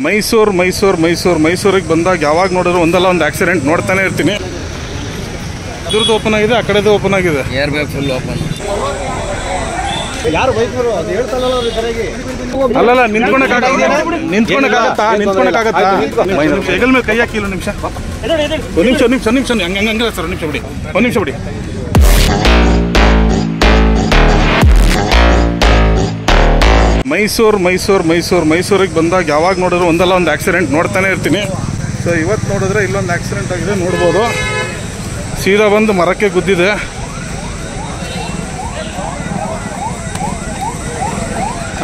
ಮೈಸೂರಿಗೆ ಬಂದಾಗ ಯಾವಾಗ ನೋಡಿದ್ರು ಒಂದಲ್ಲ ಒಂದು ಆಕ್ಸಿಡೆಂಟ್ ನೋಡ್ತಾನೆ ಇರ್ತೀನಿ. ಇದ್ರದ್ದು ಓಪನ್ ಆಗಿದೆ, ಆ ಕಡೆದು ಓಪನ್ ಆಗಿದೆ. Air bag full open. ಯಾರು ಬೈಕ್ನವರು ಅದು ಹೇಳ್ತಾರಲ್ಲ ಅವ್ರ ಕಡೆಗೆ ಅಲ್ಲಲ್ಲ ನಿಂತ್ಕೊಳಕ್ಕಾಗತ್ತಾ ಹೆಗಲ್ ಮೇಲೆ ಕೈ ಹಾಕಿ. ನಿಮಿಷ ಹಂಗಂಗಿಲ್ಲ ಸರ್. ಒಂದು ನಿಮಿಷ ಬಿಡಿ. ಮೈಸೂರಿಗೆ ಬಂದಾಗ ಯಾವಾಗ ನೋಡಿದ್ರು ಒಂದಲ್ಲ ಒಂದು ಆಕ್ಸಿಡೆಂಟ್ ನೋಡ್ತಾನೆ ಇರ್ತೀನಿ. ಸೊ ಇವತ್ತು ನೋಡಿದ್ರೆ ಇಲ್ಲೊಂದು ಆಕ್ಸಿಡೆಂಟ್ ಆಗಿದೆ, ನೋಡ್ಬೋದು. ಸೀದಾ ಬಂದು ಮರಕ್ಕೆ ಗುದ್ದಿದೆ.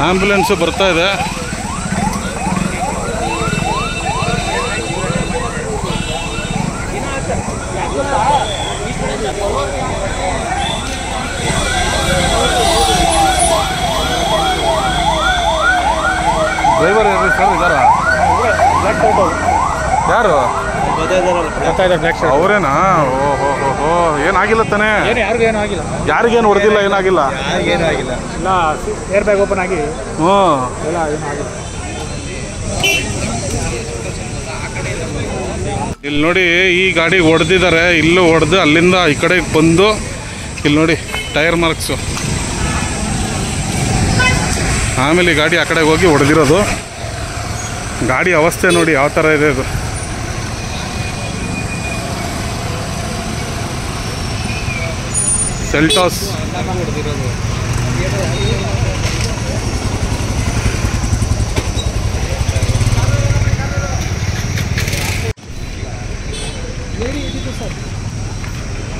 ಆಂಬ್ಯುಲೆನ್ಸು ಬರ್ತಾ ಇದೆ. ಡ್ರೈವರ್ ಯಾರು ಸರ್ ಇದ್ದಾರಾ? ಯಾರು ಅವರೇನಾ? ಓಹೋ, ಏನಾಗಿಲ್ಲ ತಾನೇ? ಯಾರಿಗೇನು ಹೊಡೆದಿಲ್ಲ, ಏನಾಗಿಲ್ಲ. ಏರ್ ಬ್ಯಾಗ್ ಓಪನ್ ಆಗಿ ಇಲ್ಲಿ ನೋಡಿ, ಈ ಗಾಡಿ ಹೊಡೆದಿದ್ದಾರೆ. ಇಲ್ಲೂ ಹೊಡೆದು ಅಲ್ಲಿಂದ ಈ ಕಡೆಗೆ ಬಂದು ಇಲ್ಲಿ ನೋಡಿ ಟೈರ್ ಮಾರ್ಕ್ಸು. ಆಮೇಲೆ ಈ ಗಾಡಿ ಆ ಕಡೆಗೆ ಹೋಗಿ ಹೊಡೆದಿರೋದು. ಗಾಡಿ ಅವಸ್ಥೆ ನೋಡಿ ಯಾವ ಥರ ಇದೆ ಅದು. ಸೆಲ್ಟಾಸ್.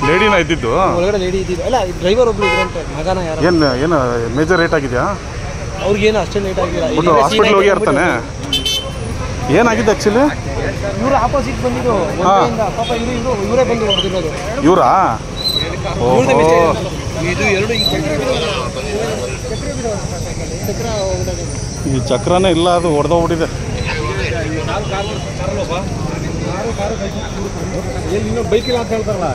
ಲೇಡಿನ ಇದ್ದಿದ್ದು? ಒಳಗಡೆ ಲೇಡಿ ಇದ್ದಿದ್ದು. ಅಲ್ಲ, ಡ್ರೈವರ್ ಒಬ್ರು ಇದ್ರಂತೆ, ಮಗನ ಯಾರು? ಏನು ಮೇಜರ್ ರೇಟ್ ಆಗಿದೆಯಾ? ಅವ್ರಿಗೇನು ಅಷ್ಟೇ ಲೇಟ್ ಆಗಿಲ್ಲ. ಹಾಸ್ಪಿಟ್ಲ್ ಹೋಗಿ ಇರ್ತಾನೆ. ಏನಾಗಿದೆ ಆ್ಯಕ್ಚುಲಿ? ಇವರು ಆಪೋಸಿಟ್ ಬಂದಿದ್ದು ಪಾಪ. ಇವರೇ ಬಂದು ಹೊಡೆದಿರೋದು. ಇವರಾ? ಈ ಚಕ್ರನೇ ಇಲ್ಲ, ಅದು ಹೊಡೆದೋಗ್ಬಿಟ್ಟಿದೆ. ಇನ್ನೂ ಬೈಕಿಲ್ಲ ಅಂತ ಹೇಳ್ತಾರಲ್ಲ,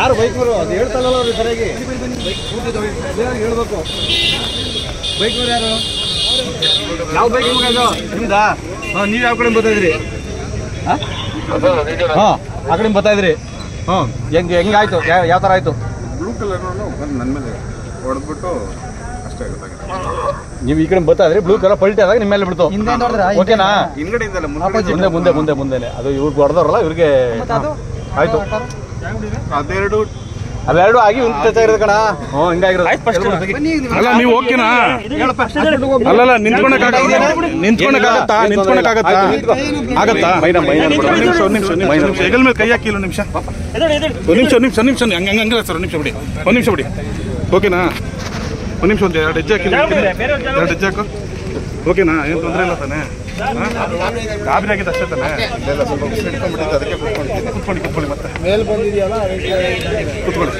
ಯಾರು ಬೈಕ್ನವರು ಅದು ಹೇಳ್ತಾರಲ್ಲ ಅವ್ರ ಕಡೆಗೆ ಹೇಳ್ಬೇಕು. ಬೈಕ್ನವ್ರು ಯಾರು? ಯಾವ ಬೈಕ್ ನಿಮ್ದಾ? ನೀವು ಯಾವ ಕಡೆ ಬರ್ತಾಯಿದ್ರಿ? ಹಾಂ, ಆ ಕಡೆ ಬರ್ತಾಯಿದ್ರಿ. ಹೆಂಗಾಯ್ತು? ಯಾವ ಥರ ಆಯಿತು? ಬ್ಲೂ ಕಲರ್ ಬಂದು ನನ್ನ ಮೇಲೆ ಹೊಡೆದ್ಬಿಟ್ಟು ಅಷ್ಟೇ ಗೊತ್ತಾಗಿದೆ. ನೀವು ಈ ಕಡೆ ಬರ್ತಾ ಇದ್ರಿ, ಬ್ಲೂ ಕಲರ್ ಪಲ್ಟಿ ಆದಾಗ ನಿಮ್ಮ ಮೇಲೆ ಬಿಡ್ತು. ಓಕೆನಾ? ಹಿಂದ್ಗಡೆಯಿಂದಲ್ಲ ಮುಂದೆನೆ ಅದು ಇವ್ರಿಗೆ ಹೊಡೆದವ್ರಲ್ಲ, ಇವ್ರಿಗೆ ಆಯ್ತು. ಅವೆರಡು ಆಗಿ ಇರೋದು ಕಣ. ಹಿಂಗಾಗಿರೋದು. ಅಲ್ಲ, ನೀವು ಓಕೆನಾ? ಅಲ್ಲಲ್ಲ, ನಿಂತ್ಕೊಳಕ್ಕಾಗತ್ತಾ? ಹೆಗಲ್ ಮೇಲೆ ಕೈ ಹಾಕಿ. ಒಂದು ನಿಮಿಷ ಹಂಗಂಗಿಲ್ಲ ಸರ್. ಒಂದು ನಿಮಿಷ ಬಿಡಿ. ಓಕೆನಾ? ಒಂದು ನಿಮಿಷ, ಒಂದು 2 ಹೆಜ್ಜೆ ಹಾಕಿ. 2 ಹೆಜ್ಜೆ ಹಾಕು. ಓಕೆನಾ? ಏನು ತೊಂದರೆ ಇಲ್ಲ ತಾನೆ? ಗಾಬರಿ ಆಗಿದೆ ಅಷ್ಟೇ ತಾನೆ? ಸ್ವಲ್ಪ ಹಿಡ್ಕೊಂಡ್ಬಿಟ್ಟಿದ್ದೆ, ಅದಕ್ಕೆ ಕುತ್ಕೊಳ್ಳಿ. ಮತ್ತೆ ಮೇಲೆ ಬಂದಿದೆಯಲ್ಲ, ಕುತ್ಕೊಳ್ಳಿ.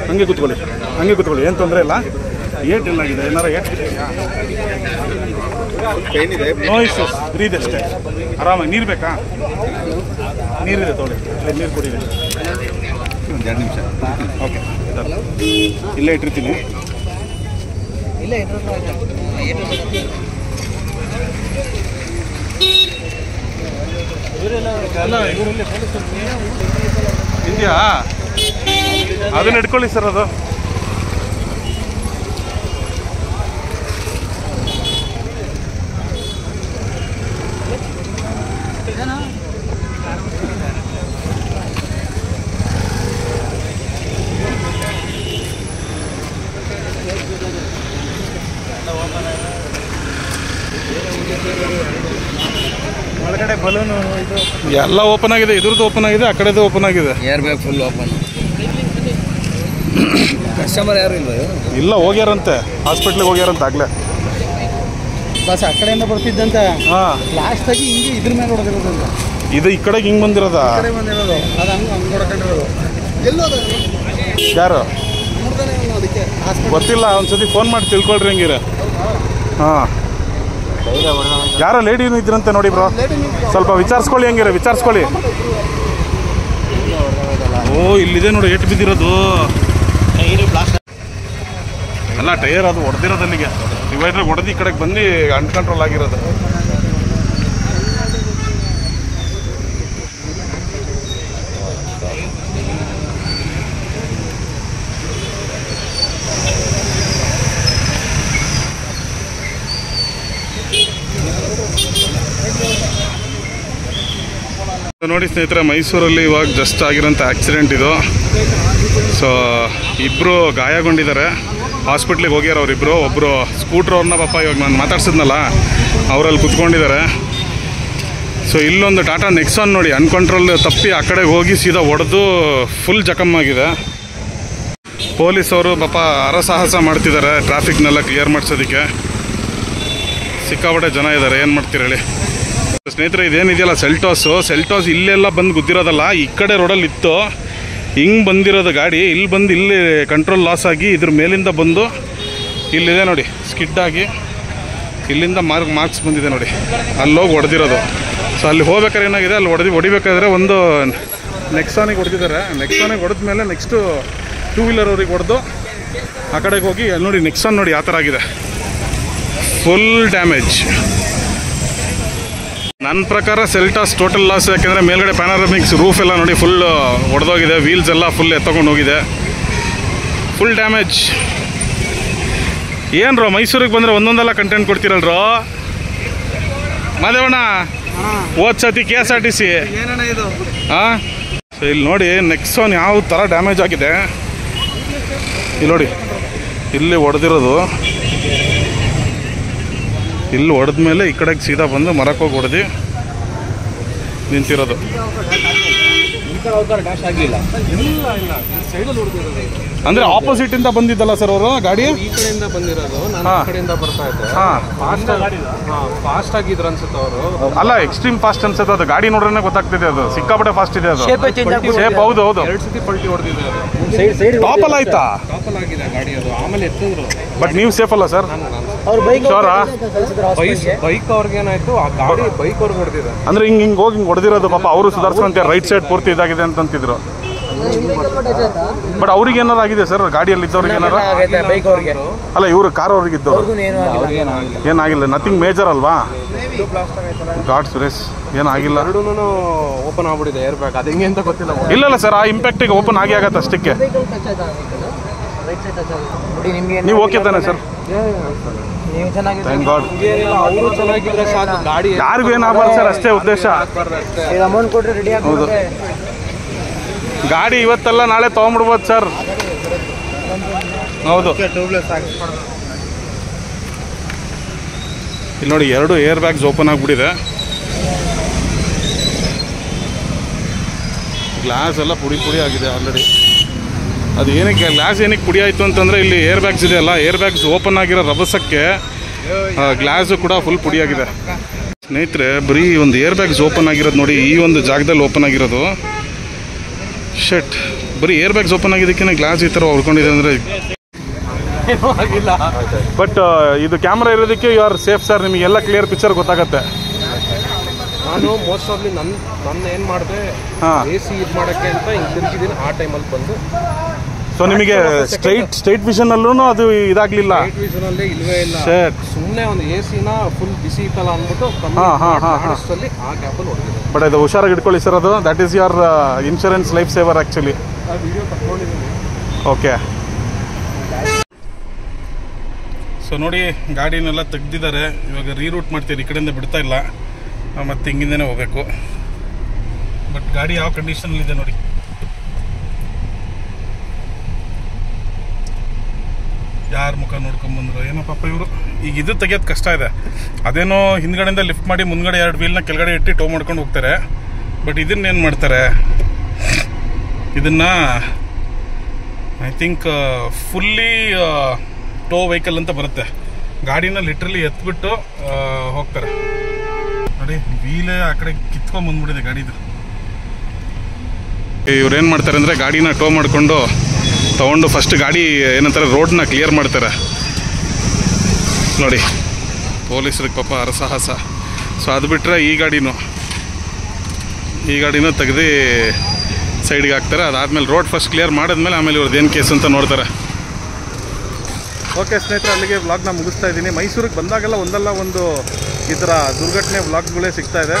ಹಂಗೆ ಕುತ್ಕೊಳ್ಳಿ. ಏನು ತೊಂದರೆ ಇಲ್ಲ. ಏಟಿಲ್ಲ ಆಗಿದೆ. ಏನಾರ ಏನಿದೆ? No issues. ಬ್ರೀದ್ ಅಷ್ಟೇ, ಆರಾಮಾಗಿ. ನೀರು ಬೇಕಾ? ನೀರಿದೆ, ತೊಗೊಳ್ಳಿ. ನೀರು ಕುಡಿದೆ. ಒಂದು 2 ನಿಮಿಷ. ಓಕೆ, ಇಲ್ಲೇ ಇಟ್ಟಿರ್ತೀನಿ. ಇದೆಯಾ? ಅದನ್ನ ಇಟ್ಕೊಳ್ಳಿ ಸರ್. ಅದು ಒಳಗಡೆ ಬಲೂನು ಎಲ್ಲ ಓಪನ್ ಆಗಿದೆ. ಇದ್ರದ್ದು ಓಪನ್ ಆಗಿದೆ, ಆ ಕಡೆದು ಓಪನ್ ಆಗಿದೆ. Air bag full open. Customer ಯಾರು ಇಲ್ಲ, ಹೋಗ್ಯಾರಂತೆ, ಹಾಸ್ಪಿಟ್ಲಿಗೆ ಹೋಗ್ಯಾರಂತೆ ಆಗ್ಲೇ. ಬಸ್ ಆ ಕಡೆಯಿಂದ ಬರ್ತಿದ್ದಂತೆ. ಲಾಸ್ಟ್ ಆಗಿ ಹಿಂಗೆ ಇದ್ರ ಮೇಲೆ ಹೊಡೆದಿರೋದಂತ. ಇದು ಈ ಕಡೆಗೆ ಹಿಂಗೆ ಬಂದಿರೋದಾ? ಅದು ಹಂಗೆ ಹೊಡ್ಕೊಂಡಿರೋದು. ಯಾರು ಅದಕ್ಕೆ ಗೊತ್ತಿಲ್ಲ. ಒಂದ್ಸತಿ ಫೋನ್ ಮಾಡಿ ತಿಳ್ಕೊಳ್ರಿ ಹಂಗಿರ. ಹಾಂ, ಯಾರೋ ಲೇಡಿನೂ ಇದ್ರಂತೆ ನೋಡಿ ಬ್ರೋ. ಸ್ವಲ್ಪ ವಿಚಾರಿಸ್ಕೊಳ್ಳಿ, ಹಂಗಿರ ವಿಚಾರಿಸ್ಕೊಳ್ಳಿ. ಓ, ಇಲ್ಲಿದೆ ನೋಡಿ ಏಟು ಬಿದ್ದಿರೋದು. ಅಲ್ಲ, ಟೈರ್ ಅದು ಹೊಡೆದಿರೋದು ಅಲ್ಲಿಗೆ. ಡಿವೈಡರ್ ಹೊಡೆದು ಈ ಕಡೆಗೆ ಬಂದು ಅನ್ಕಂಟ್ರೋಲ್ ಆಗಿರೋದು. ನೋಡಿ ಸ್ನೇಹಿತರೆ, ಮೈಸೂರಲ್ಲಿ ಇವಾಗ ಜಸ್ಟ್ ಆಗಿರೋಂಥ ಆಕ್ಸಿಡೆಂಟ್ ಇದು. ಸೊ ಇಬ್ಬರು ಗಾಯಗೊಂಡಿದ್ದಾರೆ, ಹಾಸ್ಪಿಟ್ಲಿಗೆ ಹೋಗ್ಯಾರ ಅವರಿಬ್ಬರು. ಒಬ್ಬರು ಸ್ಕೂಟ್ರ್ ಅವ್ರನ್ನ ಪಾಪ ಇವಾಗ ನಾನು ಮಾತಾಡ್ಸಿದ್ನಲ್ಲ ಅವರಲ್ಲಿ ಕುತ್ಕೊಂಡಿದ್ದಾರೆ. ಸೊ ಇಲ್ಲೊಂದು ಟಾಟಾ ನೆಕ್ಸಾನ್ ನೋಡಿ ಅನ್ಕಂಟ್ರೋಲ್ ತಪ್ಪಿ ಆ ಕಡೆಗೆ ಹೋಗಿ ಸೀದಾ ಹೊಡೆದು ಫುಲ್ ಜಖಮ್ಮಾಗಿದೆ. ಪೊಲೀಸವರು ಪಾಪ ಹರಸಾಹಸ ಮಾಡ್ತಿದ್ದಾರೆ ಟ್ರಾಫಿಕ್ನೆಲ್ಲ ಕ್ಲಿಯರ್ ಮಾಡಿಸೋದಕ್ಕೆ. ಸಿಕ್ಕಾಪಟ್ಟೆ ಜನ ಇದ್ದಾರೆ, ಏನು ಮಾಡ್ತೀರ ಹೇಳಿ ಸ್ನೇಹಿತರೆ. ಇದೇನಿದೆಯಲ್ಲ ಸೆಲ್ಟಾಸ್ ಇಲ್ಲೆಲ್ಲ ಬಂದು ಗುದ್ದಿರೋದಲ್ಲ, ಈ ಕಡೆ ರೋಡಲ್ಲಿ ಇತ್ತು, ಹಿಂಗೆ ಬಂದಿರೋದು ಗಾಡಿ. ಇಲ್ಲಿ ಕಂಟ್ರೋಲ್ ಲಾಸ್ ಆಗಿ ಇದ್ರ ಮೇಲಿಂದ ಬಂದು ಇಲ್ಲಿದೆ ನೋಡಿ ಸ್ಕಿಡ್ ಆಗಿ ಇಲ್ಲಿಂದ ಮಾರ್ಕ್ಸ್ ಬಂದಿದೆ ನೋಡಿ, ಅಲ್ಲೋಗಿ ಹೊಡೆದಿರೋದು. ಸೊ ಅಲ್ಲಿ ಹೋಗ್ಬೇಕಾದ್ರೆ ಏನಾಗಿದೆ, ಅಲ್ಲಿ ಹೊಡಿಬೇಕಾದ್ರೆ ಒಂದು ನೆಕ್ಸಾನಿಗೆ ಹೊಡೆದಿದ್ದಾರೆ. ನೆಕ್ಸಾನಿಗೆ ಹೊಡೆದ ಮೇಲೆ ನೆಕ್ಸ್ಟು 2 ವೀಲರ್ ಅವ್ರಿಗೆ ಹೊಡೆದು ಆ ಕಡೆಗೆ ಹೋಗಿ ಅಲ್ಲಿ ನೋಡಿ ನೆಕ್ಸಾನ್ ನೋಡಿ ಯಾವ ಥರ ಆಗಿದೆ, ಫುಲ್ ಡ್ಯಾಮೇಜ್. ನನ್ನ ಪ್ರಕಾರ ಸೆಲ್ಟಾಸ್ ಟೋಟಲ್ ಲಾಸ್, ಯಾಕೆಂದರೆ ಮೇಲ್ಗಡೆ ಪ್ಯಾನರಮಿಕ್ಸ್ ರೂಫ್ ಎಲ್ಲ ನೋಡಿ ಫುಲ್ ಹೊಡೆದೋಗಿದೆ, ವೀಲ್ಸ್ ಎಲ್ಲ ಫುಲ್ ಎತ್ತಕೊಂಡು ಹೋಗಿದೆ, ಫುಲ್ ಡ್ಯಾಮೇಜ್. ಏನ್ರೋ ಮೈಸೂರಿಗೆ ಬಂದರೆ ಒಂದೊಂದೆಲ್ಲ ಕಂಟೆಂಟ್ ಕೊಡ್ತೀರಲ್ರೋ ಮಾದೇವಣ್ಣ. ಹೋದ್ ಸತಿ KSRTC ಹಾಂ. ಸೊ ಇಲ್ಲಿ ನೋಡಿ ನೆಕ್ಸಾನ್ ಯಾವ ಥರ ಡ್ಯಾಮೇಜ್ ಆಗಿದೆ. ಇಲ್ಲಿ ನೋಡಿ, ಇಲ್ಲಿ ಹೊಡೆದಿರೋದು, ಇಲ್ಲಿ ಹೊಡೆದ ಮೇಲೆ ಈ ಕಡೆಗೆ ಸೀದಾ ಬಂದು ಮರಕ್ಕೆ ಹೋಗಿ ಹೊಡೆದು ನಿಂತಿರೋದು. ಅಂದ್ರೆ ಆಪೋಸಿಟ್ ಇಂದ ಬಂದಿದ್ದಲ್ಲ ಸರ್ ಅವರು ಗಾಡಿ, ಈ ಕಡೆಯಿಂದ ಬಂದಿರೋದು, ನಾನು ಈ ಕಡೆಯಿಂದ ಬರ್ತಾ ಇದ್ದೆ. ಫಾಸ್ಟ್ ಆಗಿದ್ರು ಅನ್ಸುತ್ತೆ ಅವರು. ಅಲ್ಲ, ಎಕ್ಸ್ಟ್ರೀಮ್ ಫಾಸ್ಟ್ ಅನ್ಸುತ್ತೆ ಅದು. ಗಾಡಿ ನೋಡ್ರೆ ಗೊತ್ತಾಗ್ತಿದೆ, ಅದು ಸಿಕ್ಕಾಪಟ್ಟೆ ಫಾಸ್ಟ್ ಇದೆ ಅದು. ಶೇಪ್ ಹೌದು 2 ಸತಿ ಪಲ್ಟಿ ಹೊಡೆದಿದೆ ಅದು. ಟಾಪಲ್ ಆಯ್ತಾ? ಟಾಪಲ್ ಆಗಿದೆ ಗಾಡಿ ಅದು. ಆಮೇಲೆ ಎತ್ತಿದ್ರು. ಬಟ್ ನೀವು ಸೇಫ್ ಅಲ್ಲ ಸರ್? ಬೈಕ್ ಅವ್ರಿಗೇನಾಯ್ತು, ಆ ಗಾಡಿ ಬೈಕ್ ಅವ್ರಿಗೆ ಹೊಡೆದಿದೆ. ಅಂದ್ರೆ ಹಿಂಗೆ ಹೋಗಿ ಹಿಂಗೆ ಹೊಡೆದಿರೋದು. ಪಾಪ ಅವರು ಸುಧಾರಿಸುವಂತೆ ರೈಟ್ ಸೈಡ್ ಪೂರ್ತಿ ಇದಾಗಿದೆ ಅಂತಿದ್ರು. ಬಟ್ ಅವ್ರಿಗೆ ಏನಾರು ಆಗಿದೆ ಸರ್? ಗಾಡಿಯಲ್ಲಿ ಇದ್ದವ್ರಿಗೆ ಏನಾರ? ಅಲ್ಲ, ಇವರು ಕಾರ್ ಅವ್ರಿಗೆ ಇದ್ದವ್ರು ಏನಾಗಿಲ್ಲ, ನಥಿಂಗ್ ಮೇಜರ್ ಅಲ್ವಾ? ಗಾಡ್ ಸುರೇಶ್ ಏನಾಗಿಲ್ಲ. ಓಪನ್ ಆಗ್ಬಿಟ್ಟಿದೆ ಏರ್ ಬ್ಯಾಗ್, ಅದು ಹೆಂಗೆ ಅಂತ ಗೊತ್ತಿಲ್ಲ. ಇಲ್ಲ ಸರ್, ಆ ಇಂಪ್ಯಾಕ್ಟಿಗೆ ಓಪನ್ ಆಗಿ ಆಗತ್ತೆ ಅಷ್ಟಕ್ಕೆ. ನೀವು ಓಕೆ ತಾನೆ ಸರ್? Thank god. ಅವರು ಚೆನ್ನಾಗಿದ್ರೆ ಸಾಕು, ಗಾಡಿ ಯಾರಿಗೂ ಏನಾಗಬಾರ್ದು ಸರ್, ಅಷ್ಟೇ ಉದ್ದೇಶ. ಹೌದು, ಗಾಡಿ ಇವತ್ತಲ್ಲ ನಾಳೆ ತೊಗೊಂಡ್ಬಿಡ್ಬೋದು ಸರ್. ಹೌದು, ಇಲ್ಲಿ ನೋಡಿ 2 ಏರ್ ಬ್ಯಾಗ್ಸ್ ಓಪನ್ ಆಗಿಬಿಟ್ಟಿದೆ. ಗ್ಲಾಸ್ ಎಲ್ಲ ಪುಡಿ ಆಗಿದೆ ಆಲ್ರೆಡಿ. ಅದು ಏನಕ್ಕೆ ಗ್ಲಾಸ್ ಏನಕ್ಕೆ ಪುಡಿ ಆಯಿತು ಅಂತಂದರೆ, ಇಲ್ಲಿ ಏರ್ ಬ್ಯಾಗ್ಸ್ ಇದೆಯಲ್ಲ, ಏರ್ ಬ್ಯಾಗ್ಸ್ ಓಪನ್ ಆಗಿರೋ ರಭಸಕ್ಕೆ ಗ್ಲಾಸು ಕೂಡ ಫುಲ್ ಪುಡಿಯಾಗಿದೆ. ಸ್ನೇಹಿತರೆ, ಬರೀ ಒಂದು ಏರ್ ಬ್ಯಾಗ್ಸ್ ಓಪನ್ ಆಗಿರೋದು ನೋಡಿ, ಈ ಒಂದು ಜಾಗದಲ್ಲಿ ಓಪನ್ ಆಗಿರೋದು. ಶೆಟ್, ಬರೀ ಏರ್ ಬ್ಯಾಗ್ಸ್ ಓಪನ್ ಆಗಿದ್ದಕ್ಕೇ ಗ್ಲಾಸ್ ಈ ಥರ ಹೊಡ್ಕೊಂಡಿದೆ ಅಂದರೆ ಆಗಿಲ್ಲ. ಬಟ್ ಇದು ಕ್ಯಾಮ್ರಾ ಇರೋದಕ್ಕೆ ಯು ಆರ್ ಸೇಫ್ ಸರ್. ನಿಮಗೆಲ್ಲ ಕ್ಲಿಯರ್ ಪಿಕ್ಚರ್ ಗೊತ್ತಾಗತ್ತೆ. ನಾನು ಮೋಸ್ಟ್ ಆಫ್ಲಿ ನನ್ನ ಏನು ಮಾಡಿದೆ, AC ಇದು ಮಾಡೋಕ್ಕೆ ಅಂತ ಹಿಂಗೆ ತಿರುಗಿದ್ದೀನಿ. ಆ ಟೈಮಲ್ಲಿ ಬಂದು ಸೊ ನಿಮಗೆ ಸ್ಟ್ರೈಟ್ ವಿಷನಲ್ಲೂ ಅದು ಇದಾಗಲಿಲ್ಲ? ಸ್ಟ್ರೈಟ್ ವಿಷನಲ್ಲಿ ಇಲ್ವೇ ಇಲ್ಲ. ಸುಮ್ಮನೆ ಒಂದು AC-ನ ಫುಲ್ ಬಿಸಿ ಇತ್ತಲ್ಲ ಅಂದ್ಬಿಟ್ಟು ಅಲ್ಲಿ ಆ ಗ್ಯಾಪಲ್ಲಿ ಹೊಡೆದಿದೆ. ಬಟ್ ಅದು ಹುಷಾರಾಗಿ ಇಟ್ಕೊಳ್ಳಿ ಸರ್. ಅದು that is your insurance life saver actually. ಆ ವಿಡಿಯೋ ತಗೊಂಡಿದ್ದೀನಿ. ಓಕೆ. ಸೊ ನೋಡಿ, ಗಾಡಿನೆಲ್ಲ ತೆಗ್ದಿದ್ದಾರೆ. ಇವಾಗ ರೀರೂಟ್ ಮಾಡ್ತೀರಿ, ಈ ಕಡೆಯಿಂದ ಬಿಡ್ತಾ ಇಲ್ಲ, ಮತ್ತು ಹಿಂಗಿಂದನೇ ಹೋಗಬೇಕು. ಬಟ್ ಗಾಡಿ ಯಾವ ಕಂಡೀಷನಲ್ಲಿದೆ ನೋಡಿ. ಯಾರ ಮುಖ ನೋಡ್ಕೊಂಬಂದ್ರು ಏನೋ ಪಾಪ ಇವರು. ಈಗ ಇದು ತೆಗಿಯೋದು ಕಷ್ಟ ಇದೆ. ಅದೇನೋ ಹಿಂದ್ಗಡೆಯಿಂದ ಲಿಫ್ಟ್ ಮಾಡಿ ಮುಂದ್ಗಡೆ 2 ವೀಲ್ನ ಕೆಳಗಡೆ ಇಟ್ಟು ಟೋ ಮಾಡ್ಕೊಂಡು ಹೋಗ್ತಾರೆ. ಬಟ್ ಇದನ್ನೇನು ಮಾಡ್ತಾರೆ, ಇದನ್ನು I think fully tow vehicle ಅಂತ ಬರುತ್ತೆ. ಗಾಡಿನ ಲಿಟ್ರಲಿ ಎತ್ಬಿಟ್ಟು ಹೋಗ್ತಾರೆ ನೋಡಿ. ವೀಲೇ ಆ ಕಡೆ ಕಿತ್ಕೊಂಡ್ಬಂದ್ಬಿಟ್ಟಿದೆ ಗಾಡಿದು. ಇವ್ರೇನು ಮಾಡ್ತಾರೆ ಅಂದರೆ, ಗಾಡಿನ ಟೋ ಮಾಡಿಕೊಂಡು ತೊಗೊಂಡು ಫಸ್ಟ್ ಗಾಡಿ ಏನಂತಾರೆ ರೋಡ್ನ ಕ್ಲಿಯರ್ ಮಾಡ್ತಾರೆ ನೋಡಿ. ಪೊಲೀಸರಿಗೆ ಪಾಪ ಹರಸಾಹಸ. ಸೊ ಅದು ಬಿಟ್ಟರೆ ಈ ಗಾಡಿನೂ ತೆಗೆದು ಸೈಡ್ಗೆ ಹಾಕ್ತಾರೆ. ಅದಾದಮೇಲೆ ರೋಡ್ ಫಸ್ಟ್ ಕ್ಲಿಯರ್ ಮಾಡಿದ್ಮೇಲೆ ಆಮೇಲೆ ಇವ್ರದ್ದು ಏನು ಕೇಸ್ ಅಂತ ನೋಡ್ತಾರೆ. ಓಕೆ ಸ್ನೇಹಿತರೆ, ಅಲ್ಲಿಗೆ ವ್ಲಾಗ್ನ ಮುಗಿಸ್ತಾ ಇದ್ದೀನಿ. ಮೈಸೂರಿಗೆ ಬಂದಾಗೆಲ್ಲ ಒಂದಲ್ಲ ಒಂದು ಈ ಥರ ದುರ್ಘಟನೆ ವ್ಲಾಗ್ಗಳೇ ಸಿಗ್ತಾ ಇದೆ.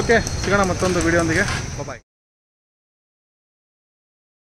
ಓಕೆ, ಸಿಗೋಣ ಮತ್ತೊಂದು ವಿಡಿಯೋಂದಿಗೆ. ಬಾಯ್.